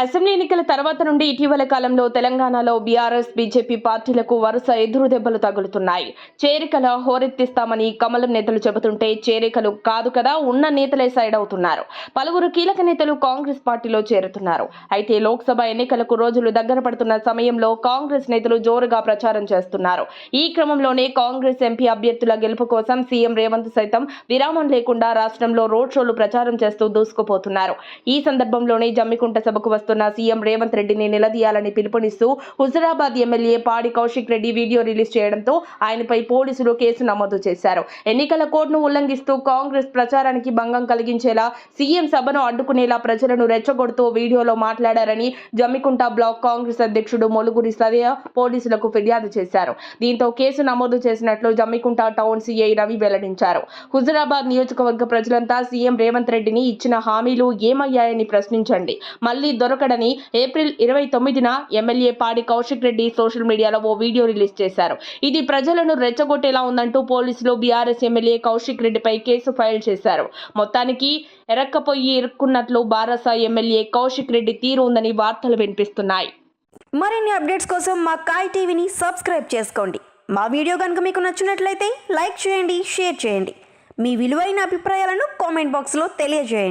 Assembly ఎన్నికల తర్వాత నుండి ఇటీవల కాలంలో తెలంగాణలో బీఆర్ఎస్ బీజేపీ పార్టీలకు వరుస ఎదురు దెబ్బలు తగులుతున్నాయి. చేరికల హోరెత్తిస్తామని కమలం నేతలు చెబుతుంటే చేరికలు కాదు కదా ఉన్న నేతలే సైడ్ అవుతున్నారు. పలువురు కీలక నేతలు కాంగ్రెస్ పార్టీలో చేరుతున్నారు. అయితే లోక్సభ ఎన్నికలకు రోజులు దగ్గర పడుతున్న సమయంలో కాంగ్రెస్ నేతలు జోరుగా ప్రచారం చేస్తున్నారు. ఈ క్రమంలోనే కాంగ్రెస్ ఎంపీ అభ్యర్థుల గెలుపు కోసం సీఎం రేవంత్ సైతం విరామం లేకుండా రాష్ట్రంలో రోడ్ షోలు ప్రచారం చేస్తూ దూసుకుపోతున్నారు. ఈ సందర్భంలోనే జమ్మికుంట సభకు వస్తున్న సీఎం రేవంత్ రెడ్డిని నిలదీయాలని పిలుపునిస్తూ హుజురాబాద్ ఎమ్మెల్యే పాడి కౌశిక్ రెడ్డి వీడియో రిలీజ్ చేయడంతో ఆయనపై పోలీసులు కేసు నమోదు చేశారు. ఎన్నికల కోడ్ను ఉల్లంఘిస్తూ కాంగ్రెస్ ప్రచారానికి భంగం కలిగించేలా సీఎం సభను అడ్డుకునేలా ప్రజలను రెచ్చగొడుతూ వీడియోలో మాట్లాడారని జమ్మికుంట బ్లాక్ కాంగ్రెస్ అధ్యక్షుడు మొలుగురి సదయ పోలీసులకు ఫిర్యాదు చేశారు. దీంతో కేసు నమోదు చేసినట్లు జమ్మికుంట టౌన్ సీఐ రవి వెల్లడించారు. హుజురాబాద్ నియోజకవర్గ ప్రజలంతా సీఎం రేవంత్ రెడ్డిని ఇచ్చిన హామీలు ఏమయ్యాయని ప్రశ్నించండి. మళ్లీ దొరకడని ఏప్రిల్ 29న ఎమ్మెల్యే పాడి కౌశిక్ రెడ్డి సోషల్ మీడియాలో ఓ వీడియో రిలీజ్ చేశారు. ఇది ప్రజలను రెచ్చగొట్టేలా ఉందంటూ పోలీసులు బీఆర్ఎస్ ఎమ్మెల్యే కౌశిక్ రెడ్డిపై కేసు ఫైల్ చేశారు. మొత్తానికి ఎరక్కపోయి ఇరుక్కున్నట్లు బారాస ఎమ్మెల్యే కౌశిక్ రెడ్డి తీరు ఉందని వార్తలు వినిపిస్తున్నాయి. మరిన్ని అప్డేట్స్ కోసం మా కాయ్ టీవీని సబ్స్క్రైబ్ చేసుకోండి. మా వీడియో కనుక మీకు నచ్చినట్లయితే లైక్ చేయండి, షేర్ చేయండి. మీ విలువైన అభిప్రాయాలను కామెంట్ బాక్స్లో తెలియజేయండి.